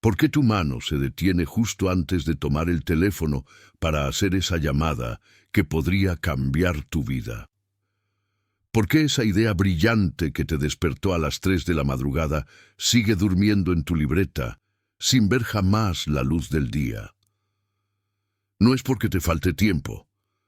¿Por qué tu mano se detiene justo antes de tomar el teléfono para hacer esa llamada que podría cambiar tu vida? ¿Por qué esa idea brillante que te despertó a las 3 de la madrugada sigue durmiendo en tu libreta, sin ver jamás la luz del día? No es porque te falte tiempo,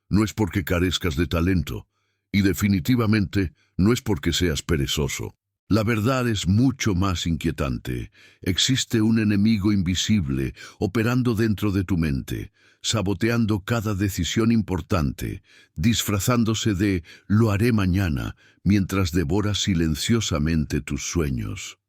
no es porque carezcas de talento, y definitivamente no es porque seas perezoso. La verdad es mucho más inquietante. Existe un enemigo invisible operando dentro de tu mente, saboteando cada decisión importante, disfrazándose de «lo haré mañana», mientras devora silenciosamente tus sueños.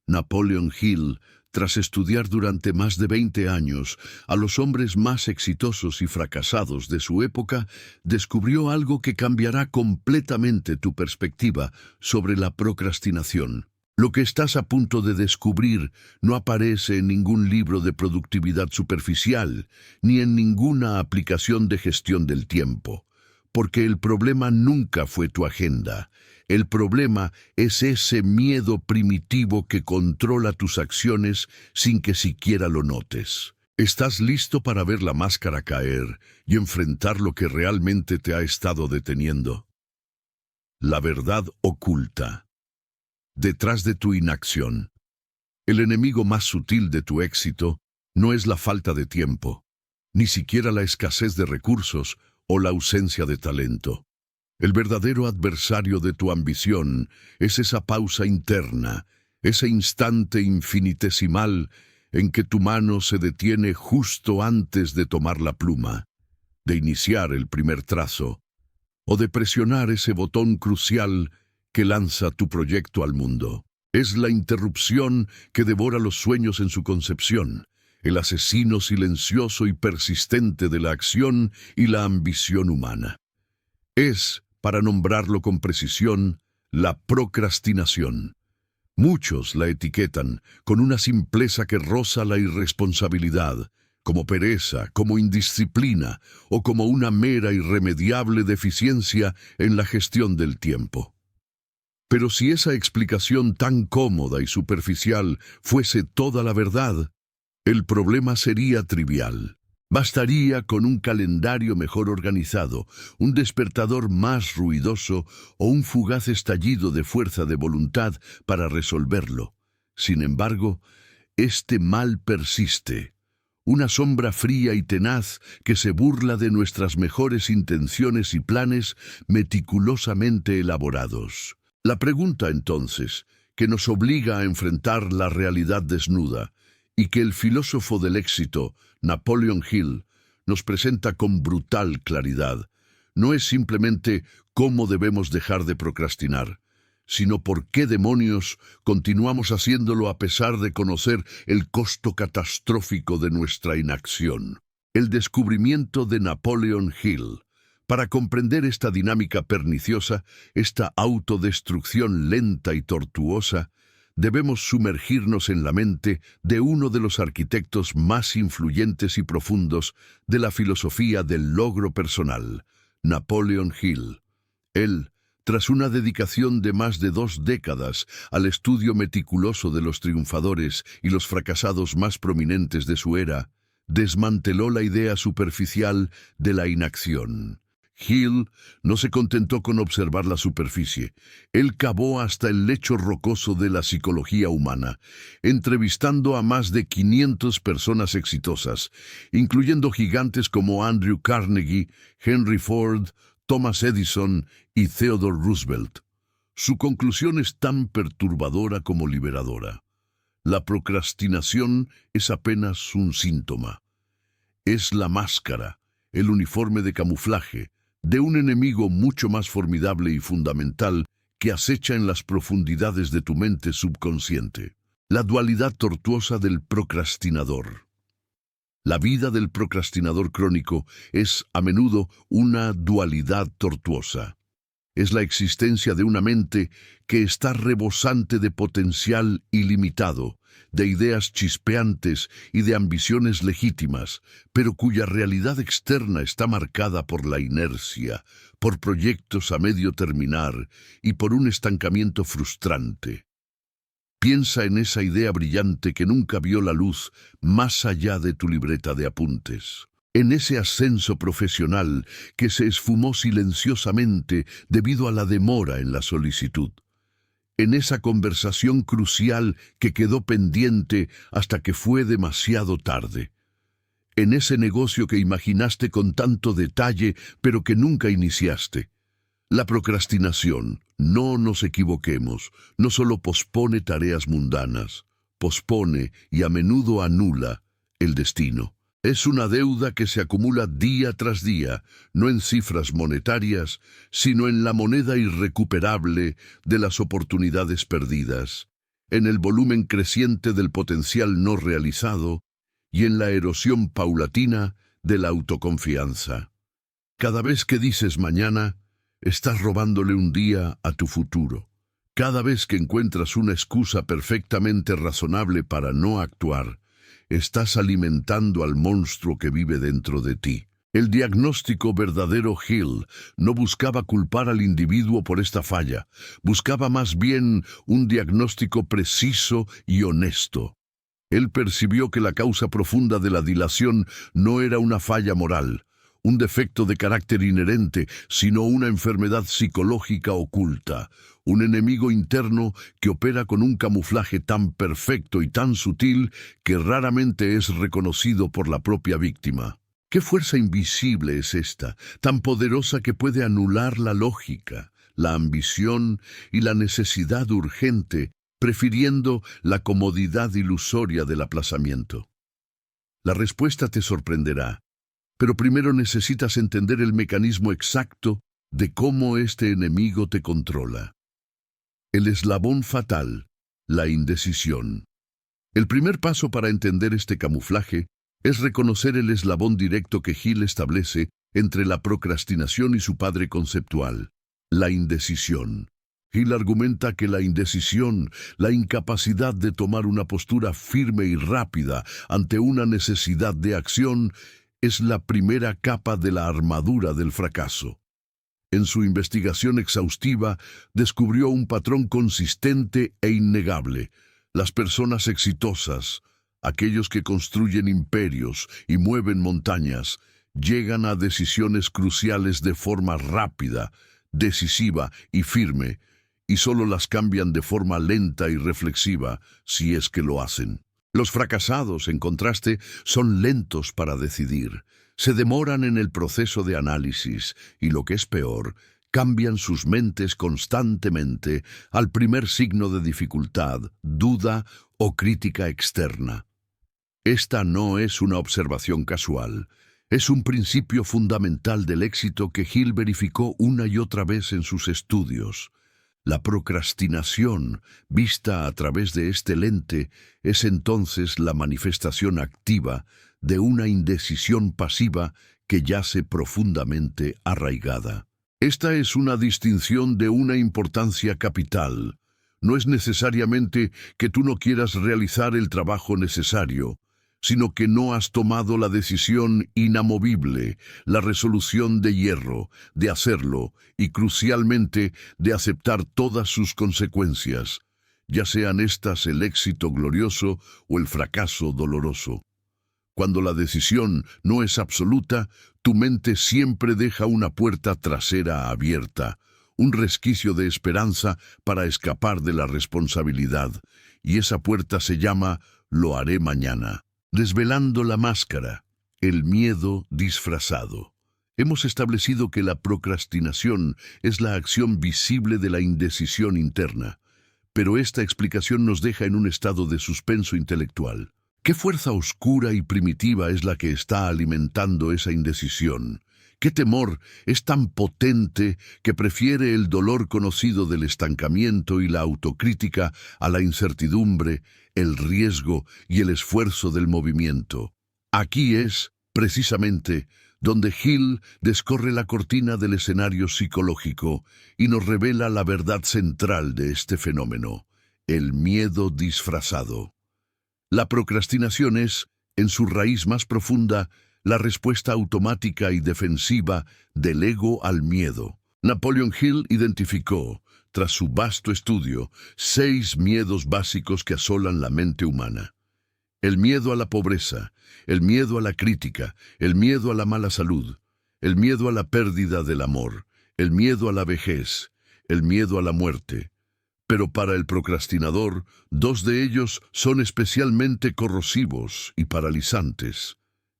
Napoleon Hill, tras estudiar durante más de 20 años a los hombres más exitosos y fracasados de su época, descubrió algo que cambiará completamente tu perspectiva sobre la procrastinación. Lo que estás a punto de descubrir no aparece en ningún libro de productividad superficial, ni en ninguna aplicación de gestión del tiempo, porque el problema nunca fue tu agenda. El problema es ese miedo primitivo que controla tus acciones sin que siquiera lo notes. ¿Estás listo para ver la máscara caer y enfrentar lo que realmente te ha estado deteniendo? La verdad oculta. Detrás de tu inacción. El enemigo más sutil de tu éxito no es la falta de tiempo, ni siquiera la escasez de recursos o la ausencia de talento. El verdadero adversario de tu ambición es esa pausa interna, ese instante infinitesimal en que tu mano se detiene justo antes de tomar la pluma, de iniciar el primer trazo, o de presionar ese botón crucial que lanza tu proyecto al mundo. Es la interrupción que devora los sueños en su concepción, el asesino silencioso y persistente de la acción y la ambición humana. Es, para nombrarlo con precisión, la procrastinación. Muchos la etiquetan con una simpleza que roza la irresponsabilidad, como pereza, como indisciplina o como una mera irremediable deficiencia en la gestión del tiempo. Pero si esa explicación tan cómoda y superficial fuese toda la verdad, el problema sería trivial. Bastaría con un calendario mejor organizado, un despertador más ruidoso o un fugaz estallido de fuerza de voluntad para resolverlo. Sin embargo, este mal persiste, una sombra fría y tenaz que se burla de nuestras mejores intenciones y planes meticulosamente elaborados. La pregunta, entonces, que nos obliga a enfrentar la realidad desnuda, y que el filósofo del éxito, Napoleon Hill, nos presenta con brutal claridad, no es simplemente cómo debemos dejar de procrastinar, sino por qué demonios continuamos haciéndolo a pesar de conocer el costo catastrófico de nuestra inacción. El descubrimiento de Napoleon Hill. Para comprender esta dinámica perniciosa, esta autodestrucción lenta y tortuosa, debemos sumergirnos en la mente de uno de los arquitectos más influyentes y profundos de la filosofía del logro personal, Napoleon Hill. Él, tras una dedicación de más de 2 décadas al estudio meticuloso de los triunfadores y los fracasados más prominentes de su era, desmanteló la idea superficial de la inacción. Hill no se contentó con observar la superficie. Él cavó hasta el lecho rocoso de la psicología humana, entrevistando a más de 500 personas exitosas, incluyendo gigantes como Andrew Carnegie, Henry Ford, Thomas Edison y Theodore Roosevelt. Su conclusión es tan perturbadora como liberadora. La procrastinación es apenas un síntoma. Es la máscara, el uniforme de camuflaje, de un enemigo mucho más formidable y fundamental que acecha en las profundidades de tu mente subconsciente. La dualidad tortuosa del procrastinador. La vida del procrastinador crónico es, a menudo, una dualidad tortuosa. Es la existencia de una mente que está rebosante de potencial ilimitado, de ideas chispeantes y de ambiciones legítimas, pero cuya realidad externa está marcada por la inercia, por proyectos a medio terminar y por un estancamiento frustrante. Piensa en esa idea brillante que nunca vio la luz más allá de tu libreta de apuntes. En ese ascenso profesional que se esfumó silenciosamente debido a la demora en la solicitud. En esa conversación crucial que quedó pendiente hasta que fue demasiado tarde. En ese negocio que imaginaste con tanto detalle, pero que nunca iniciaste. La procrastinación, no nos equivoquemos, no solo pospone tareas mundanas, pospone y a menudo anula el destino. Es una deuda que se acumula día tras día, no en cifras monetarias, sino en la moneda irrecuperable de las oportunidades perdidas, en el volumen creciente del potencial no realizado y en la erosión paulatina de la autoconfianza. Cada vez que dices mañana, estás robándole un día a tu futuro. Cada vez que encuentras una excusa perfectamente razonable para no actuar, estás alimentando al monstruo que vive dentro de ti. El diagnóstico verdadero Hill no buscaba culpar al individuo por esta falla, buscaba más bien un diagnóstico preciso y honesto. Él percibió que la causa profunda de la dilación no era una falla moral, un defecto de carácter inherente, sino una enfermedad psicológica oculta, un enemigo interno que opera con un camuflaje tan perfecto y tan sutil que raramente es reconocido por la propia víctima. ¿Qué fuerza invisible es esta, tan poderosa que puede anular la lógica, la ambición y la necesidad urgente, prefiriendo la comodidad ilusoria del aplazamiento? La respuesta te sorprenderá. Pero primero necesitas entender el mecanismo exacto de cómo este enemigo te controla. El eslabón fatal, la indecisión. El primer paso para entender este camuflaje es reconocer el eslabón directo que Hill establece entre la procrastinación y su padre conceptual, la indecisión. Hill argumenta que la indecisión, la incapacidad de tomar una postura firme y rápida ante una necesidad de acción, es la primera capa de la armadura del fracaso. En su investigación exhaustiva, descubrió un patrón consistente e innegable. Las personas exitosas, aquellos que construyen imperios y mueven montañas, llegan a decisiones cruciales de forma rápida, decisiva y firme, y solo las cambian de forma lenta y reflexiva, si es que lo hacen. Los fracasados, en contraste, son lentos para decidir, se demoran en el proceso de análisis y, lo que es peor, cambian sus mentes constantemente al primer signo de dificultad, duda o crítica externa. Esta no es una observación casual, es un principio fundamental del éxito que Hill verificó una y otra vez en sus estudios. La procrastinación, vista a través de este lente, es entonces la manifestación activa de una indecisión pasiva que yace profundamente arraigada. Esta es una distinción de una importancia capital. No es necesariamente que tú no quieras realizar el trabajo necesario, sino que no has tomado la decisión inamovible, la resolución de hierro, de hacerlo y, crucialmente, de aceptar todas sus consecuencias, ya sean estas el éxito glorioso o el fracaso doloroso. Cuando la decisión no es absoluta, tu mente siempre deja una puerta trasera abierta, un resquicio de esperanza para escapar de la responsabilidad, y esa puerta se llama «lo haré mañana». Desvelando la máscara, el miedo disfrazado. Hemos establecido que la procrastinación es la acción visible de la indecisión interna, pero esta explicación nos deja en un estado de suspenso intelectual. ¿Qué fuerza oscura y primitiva es la que está alimentando esa indecisión? ¿Qué temor es tan potente que prefiere el dolor conocido del estancamiento y la autocrítica a la incertidumbre, el riesgo y el esfuerzo del movimiento? Aquí es, precisamente, donde Hill descorre la cortina del escenario psicológico y nos revela la verdad central de este fenómeno, el miedo disfrazado. La procrastinación es, en su raíz más profunda, la respuesta automática y defensiva del ego al miedo. Napoleon Hill identificó tras su vasto estudio, 6 miedos básicos que asolan la mente humana. El miedo a la pobreza, el miedo a la crítica, el miedo a la mala salud, el miedo a la pérdida del amor, el miedo a la vejez, el miedo a la muerte. Pero para el procrastinador, 2 de ellos son especialmente corrosivos y paralizantes.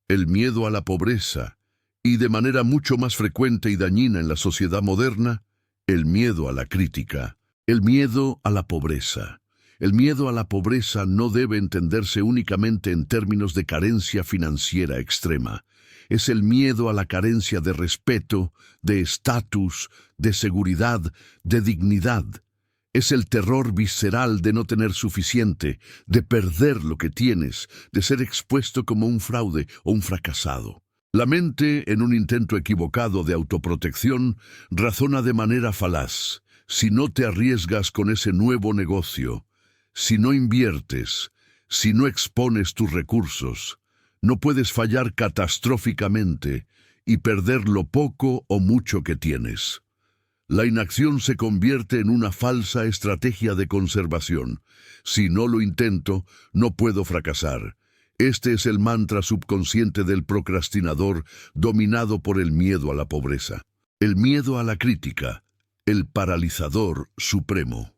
El miedo a la pobreza, y de manera mucho más frecuente y dañina en la sociedad moderna, el miedo a la crítica, el miedo a la pobreza. El miedo a la pobreza no debe entenderse únicamente en términos de carencia financiera extrema. Es el miedo a la carencia de respeto, de estatus, de seguridad, de dignidad. Es el terror visceral de no tener suficiente, de perder lo que tienes, de ser expuesto como un fraude o un fracasado. La mente, en un intento equivocado de autoprotección, razona de manera falaz. Si no te arriesgas con ese nuevo negocio, si no inviertes, si no expones tus recursos, no puedes fallar catastróficamente y perder lo poco o mucho que tienes. La inacción se convierte en una falsa estrategia de conservación. Si no lo intento, no puedo fracasar. Este es el mantra subconsciente del procrastinador, dominado por el miedo a la pobreza. El miedo a la crítica, el paralizador supremo.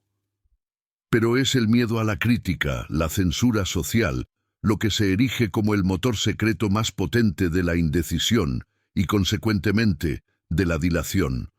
Pero es el miedo a la crítica, la censura social, lo que se erige como el motor secreto más potente de la indecisión y, consecuentemente, de la dilación.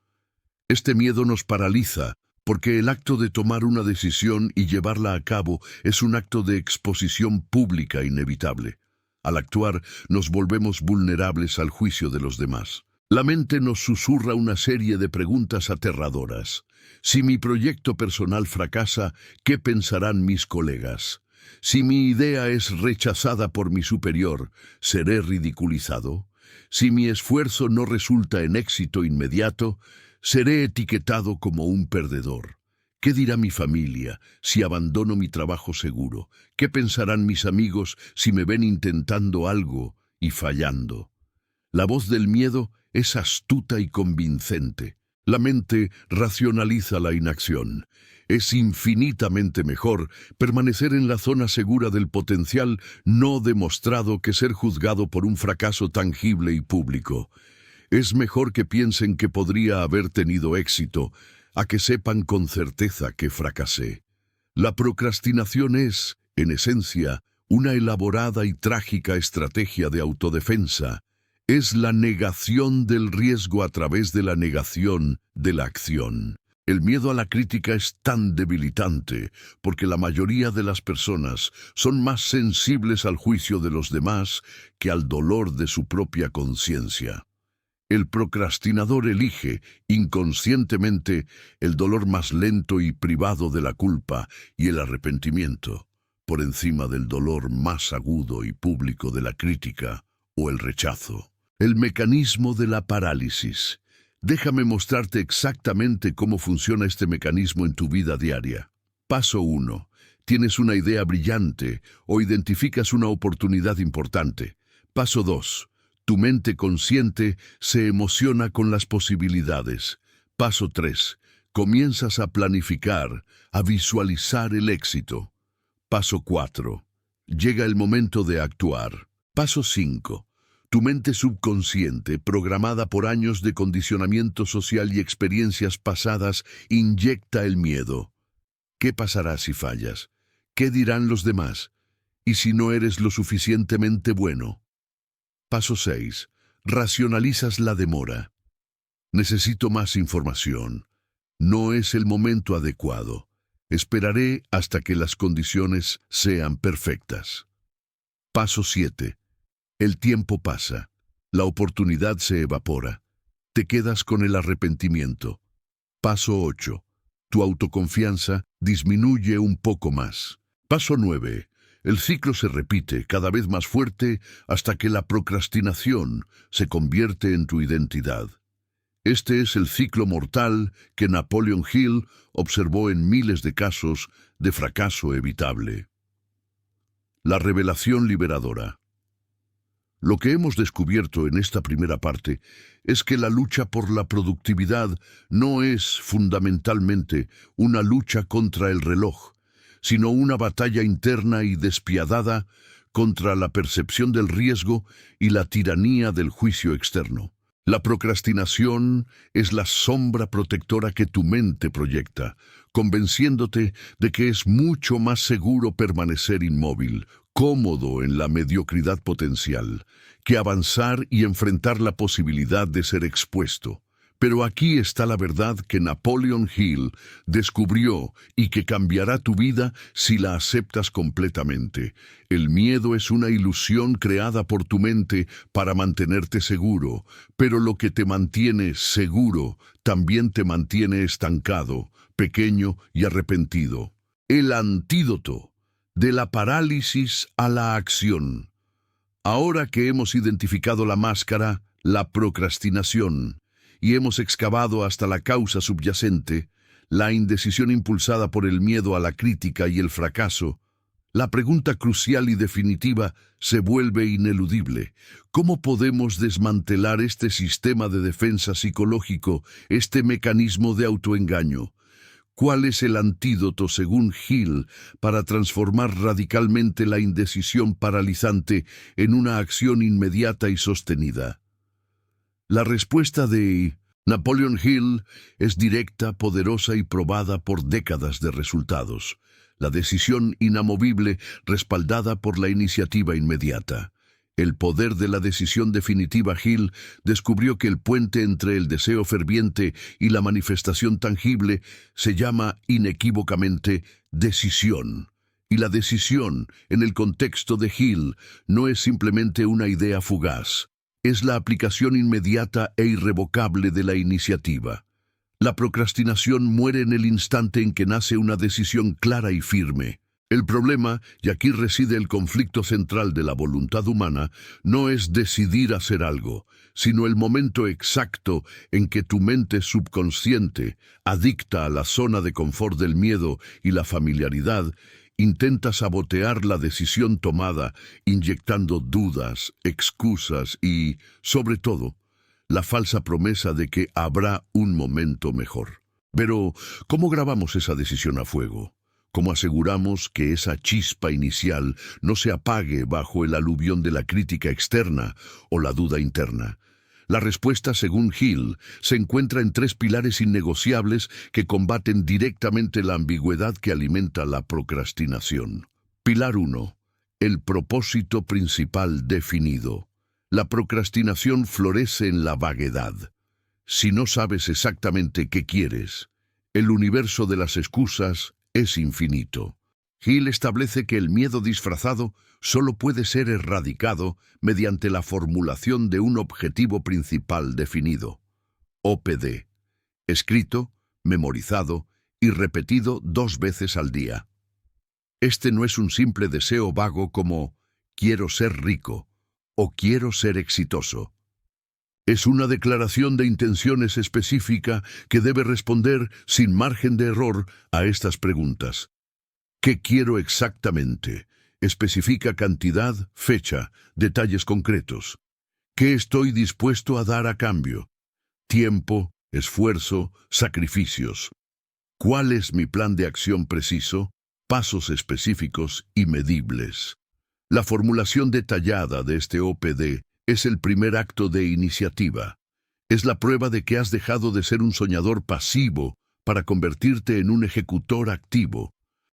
Este miedo nos paraliza, porque el acto de tomar una decisión y llevarla a cabo es un acto de exposición pública inevitable. Al actuar, nos volvemos vulnerables al juicio de los demás. La mente nos susurra una serie de preguntas aterradoras. Si mi proyecto personal fracasa, ¿qué pensarán mis colegas? Si mi idea es rechazada por mi superior, ¿seré ridiculizado? Si mi esfuerzo no resulta en éxito inmediato, seré etiquetado como un perdedor. ¿Qué dirá mi familia si abandono mi trabajo seguro? ¿Qué pensarán mis amigos si me ven intentando algo y fallando? La voz del miedo es astuta y convincente. La mente racionaliza la inacción. Es infinitamente mejor permanecer en la zona segura del potencial no demostrado que ser juzgado por un fracaso tangible y público. Es mejor que piensen que podría haber tenido éxito, a que sepan con certeza que fracasé. La procrastinación es, en esencia, una elaborada y trágica estrategia de autodefensa. Es la negación del riesgo a través de la negación de la acción. El miedo a la crítica es tan debilitante porque la mayoría de las personas son más sensibles al juicio de los demás que al dolor de su propia conciencia. El procrastinador elige, inconscientemente, el dolor más lento y privado de la culpa y el arrepentimiento, por encima del dolor más agudo y público de la crítica o el rechazo. El mecanismo de la parálisis. Déjame mostrarte exactamente cómo funciona este mecanismo en tu vida diaria. Paso 1. Tienes una idea brillante o identificas una oportunidad importante. Paso 2. Tu mente consciente se emociona con las posibilidades. Paso 3. Comienzas a planificar, a visualizar el éxito. Paso 4. Llega el momento de actuar. Paso 5. Tu mente subconsciente, programada por años de condicionamiento social y experiencias pasadas, inyecta el miedo. ¿Qué pasará si fallas? ¿Qué dirán los demás? ¿Y si no eres lo suficientemente bueno? Paso 6. Racionalizas la demora. Necesito más información. No es el momento adecuado. Esperaré hasta que las condiciones sean perfectas. Paso 7. El tiempo pasa. La oportunidad se evapora. Te quedas con el arrepentimiento. Paso 8. Tu autoconfianza disminuye un poco más. Paso 9. El ciclo se repite cada vez más fuerte hasta que la procrastinación se convierte en tu identidad. Este es el ciclo mortal que Napoleon Hill observó en miles de casos de fracaso evitable. La revelación liberadora. Lo que hemos descubierto en esta primera parte es que la lucha por la productividad no es fundamentalmente una lucha contra el reloj, sino una batalla interna y despiadada contra la percepción del riesgo y la tiranía del juicio externo. La procrastinación es la sombra protectora que tu mente proyecta, convenciéndote de que es mucho más seguro permanecer inmóvil, cómodo en la mediocridad potencial, que avanzar y enfrentar la posibilidad de ser expuesto. Pero aquí está la verdad que Napoleon Hill descubrió y que cambiará tu vida si la aceptas completamente. El miedo es una ilusión creada por tu mente para mantenerte seguro, pero lo que te mantiene seguro también te mantiene estancado, pequeño y arrepentido. El antídoto de la parálisis a la acción. Ahora que hemos identificado la máscara, la procrastinación, y hemos excavado hasta la causa subyacente, la indecisión impulsada por el miedo a la crítica y el fracaso, la pregunta crucial y definitiva se vuelve ineludible. ¿Cómo podemos desmantelar este sistema de defensa psicológico, este mecanismo de autoengaño? ¿Cuál es el antídoto, según Hill, para transformar radicalmente la indecisión paralizante en una acción inmediata y sostenida? La respuesta de Napoleon Hill es directa, poderosa y probada por décadas de resultados. La decisión inamovible respaldada por la iniciativa inmediata. El poder de la decisión definitiva. Hill descubrió que el puente entre el deseo ferviente y la manifestación tangible se llama inequívocamente decisión. Y la decisión, en el contexto de Hill, no es simplemente una idea fugaz. Es la aplicación inmediata e irrevocable de la iniciativa. La procrastinación muere en el instante en que nace una decisión clara y firme. El problema, y aquí reside el conflicto central de la voluntad humana, no es decidir hacer algo, sino el momento exacto en que tu mente subconsciente, adicta a la zona de confort del miedo y la familiaridad, intenta sabotear la decisión tomada, inyectando dudas, excusas y, sobre todo, la falsa promesa de que habrá un momento mejor. Pero, ¿cómo grabamos esa decisión a fuego? ¿Cómo aseguramos que esa chispa inicial no se apague bajo el aluvión de la crítica externa o la duda interna? La respuesta, según Hill, se encuentra en tres pilares innegociables que combaten directamente la ambigüedad que alimenta la procrastinación. Pilar 1. El propósito principal definido. La procrastinación florece en la vaguedad. Si no sabes exactamente qué quieres, el universo de las excusas es infinito. Hill establece que el miedo disfrazado solo puede ser erradicado mediante la formulación de un objetivo principal definido. OPD. Escrito, memorizado y repetido 2 veces al día. Este no es un simple deseo vago como «quiero ser rico» o «quiero ser exitoso». Es una declaración de intenciones específica que debe responder sin margen de error a estas preguntas. ¿Qué quiero exactamente? Especifica cantidad, fecha, detalles concretos. ¿Qué estoy dispuesto a dar a cambio? Tiempo, esfuerzo, sacrificios. ¿Cuál es mi plan de acción preciso? Pasos específicos y medibles. La formulación detallada de este OPD es el primer acto de iniciativa. Es la prueba de que has dejado de ser un soñador pasivo para convertirte en un ejecutor activo.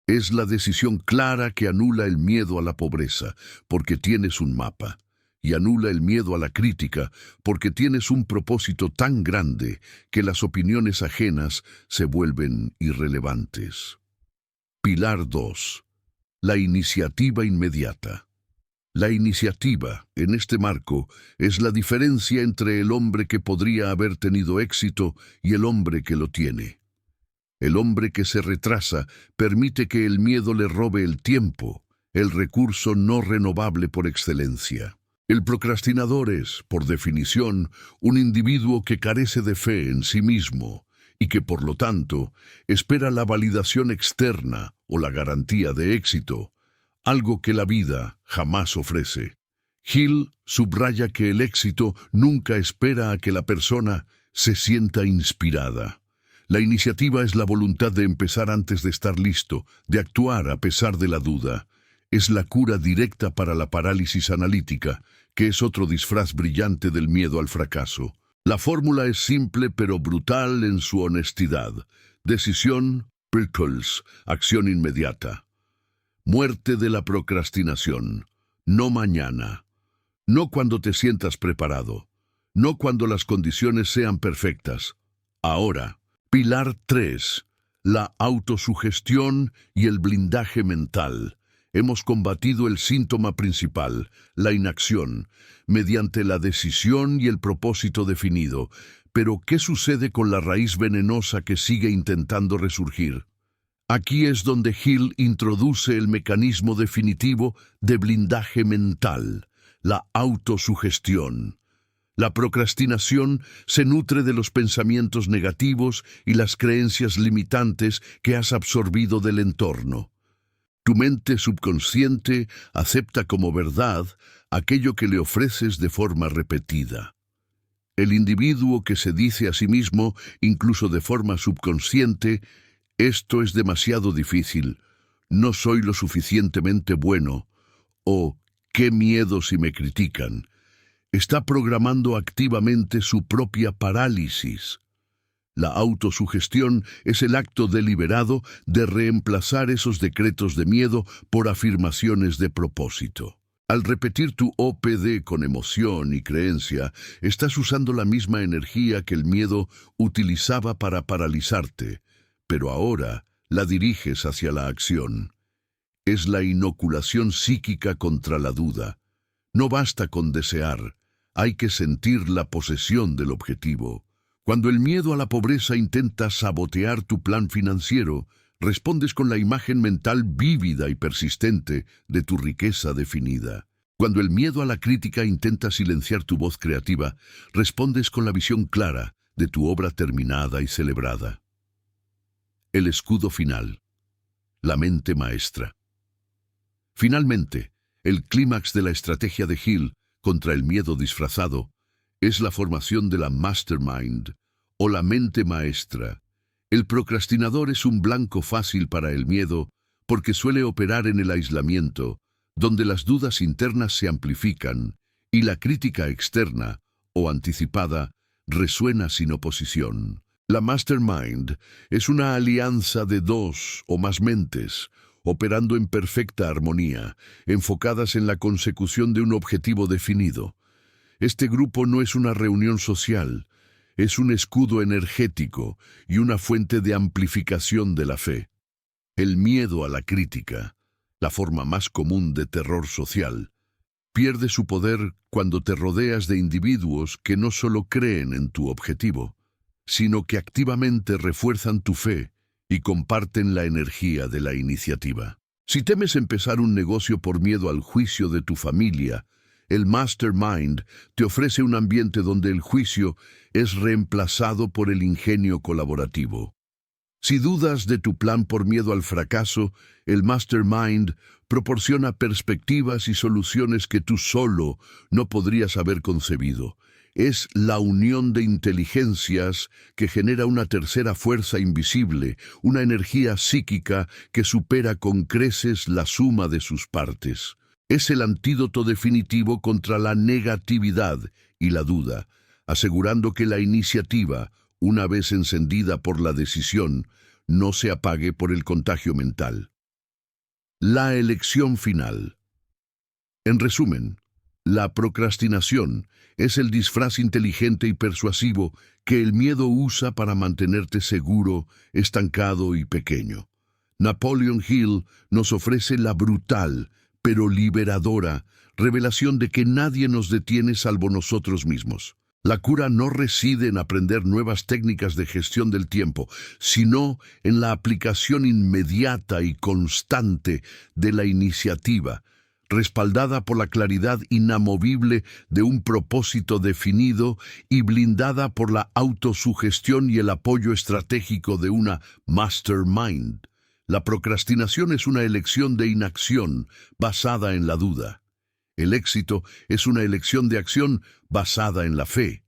Es la decisión clara que anula el miedo a la pobreza, porque tienes un mapa, y anula el miedo a la crítica, porque tienes un propósito tan grande que las opiniones ajenas se vuelven irrelevantes. Pilar 2. La iniciativa inmediata. La iniciativa, en este marco, es la diferencia entre el hombre que podría haber tenido éxito y el hombre que lo tiene. El hombre que se retrasa permite que el miedo le robe el tiempo, el recurso no renovable por excelencia. El procrastinador es, por definición, un individuo que carece de fe en sí mismo y que, por lo tanto, espera la validación externa o la garantía de éxito, algo que la vida jamás ofrece. Hill subraya que el éxito nunca espera a que la persona se sienta inspirada. La iniciativa es la voluntad de empezar antes de estar listo, de actuar a pesar de la duda. Es la cura directa para la parálisis analítica, que es otro disfraz brillante del miedo al fracaso. La fórmula es simple pero brutal en su honestidad. Decisión, prickles, acción inmediata. Muerte de la procrastinación. No mañana. No cuando te sientas preparado. No cuando las condiciones sean perfectas. Ahora. Pilar 3. La autosugestión y el blindaje mental. Hemos combatido el síntoma principal, la inacción, mediante la decisión y el propósito definido. Pero, ¿qué sucede con la raíz venenosa que sigue intentando resurgir? Aquí es donde Hill introduce el mecanismo definitivo de blindaje mental, la autosugestión. La procrastinación se nutre de los pensamientos negativos y las creencias limitantes que has absorbido del entorno. Tu mente subconsciente acepta como verdad aquello que le ofreces de forma repetida. El individuo que se dice a sí mismo, incluso de forma subconsciente, esto es demasiado difícil, no soy lo suficientemente bueno, o qué miedo si me critican, está programando activamente su propia parálisis. La autosugestión es el acto deliberado de reemplazar esos decretos de miedo por afirmaciones de propósito. Al repetir tu OPD con emoción y creencia, estás usando la misma energía que el miedo utilizaba para paralizarte, pero ahora la diriges hacia la acción. Es la inoculación psíquica contra la duda. No basta con desear, hay que sentir la posesión del objetivo. Cuando el miedo a la pobreza intenta sabotear tu plan financiero, respondes con la imagen mental vívida y persistente de tu riqueza definida. Cuando el miedo a la crítica intenta silenciar tu voz creativa, respondes con la visión clara de tu obra terminada y celebrada. El escudo final. La mente maestra. Finalmente, el clímax de la estrategia de Hill contra el miedo disfrazado es la formación de la mastermind, o la mente maestra. El procrastinador es un blanco fácil para el miedo porque suele operar en el aislamiento, donde las dudas internas se amplifican y la crítica externa, o anticipada, resuena sin oposición. La mastermind es una alianza de dos o más mentes, operando en perfecta armonía, enfocadas en la consecución de un objetivo definido. Este grupo no es una reunión social, es un escudo energético y una fuente de amplificación de la fe. El miedo a la crítica, la forma más común de terror social, pierde su poder cuando te rodeas de individuos que no solo creen en tu objetivo, sino que activamente refuerzan tu fe y comparten la energía de la iniciativa. Si temes empezar un negocio por miedo al juicio de tu familia, el Mastermind te ofrece un ambiente donde el juicio es reemplazado por el ingenio colaborativo. Si dudas de tu plan por miedo al fracaso, el Mastermind proporciona perspectivas y soluciones que tú solo no podrías haber concebido. Es la unión de inteligencias que genera una tercera fuerza invisible, una energía psíquica que supera con creces la suma de sus partes. Es el antídoto definitivo contra la negatividad y la duda, asegurando que la iniciativa, una vez encendida por la decisión, no se apague por el contagio mental. La elección final. En resumen, la procrastinación es el disfraz inteligente y persuasivo que el miedo usa para mantenerte seguro, estancado y pequeño. Napoleon Hill nos ofrece la brutal, pero liberadora, revelación de que nadie nos detiene salvo nosotros mismos. La cura no reside en aprender nuevas técnicas de gestión del tiempo, sino en la aplicación inmediata y constante de la iniciativa, respaldada por la claridad inamovible de un propósito definido y blindada por la autosugestión y el apoyo estratégico de una mastermind. La procrastinación es una elección de inacción basada en la duda. El éxito es una elección de acción basada en la fe.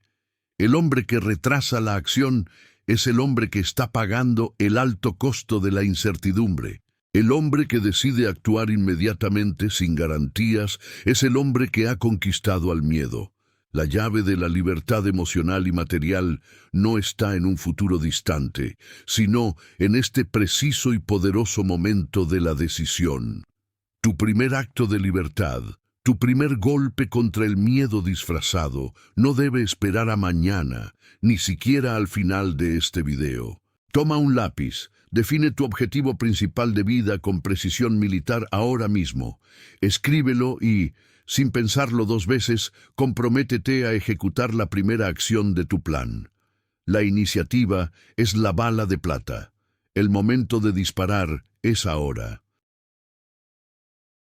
El hombre que retrasa la acción es el hombre que está pagando el alto costo de la incertidumbre. El hombre que decide actuar inmediatamente sin garantías es el hombre que ha conquistado al miedo. La llave de la libertad emocional y material no está en un futuro distante, sino en este preciso y poderoso momento de la decisión. Tu primer acto de libertad, tu primer golpe contra el miedo disfrazado, no debe esperar a mañana, ni siquiera al final de este video. Toma un lápiz, define tu objetivo principal de vida con precisión militar ahora mismo. Escríbelo y, sin pensarlo dos veces, comprométete a ejecutar la primera acción de tu plan. La iniciativa es la bala de plata. El momento de disparar es ahora.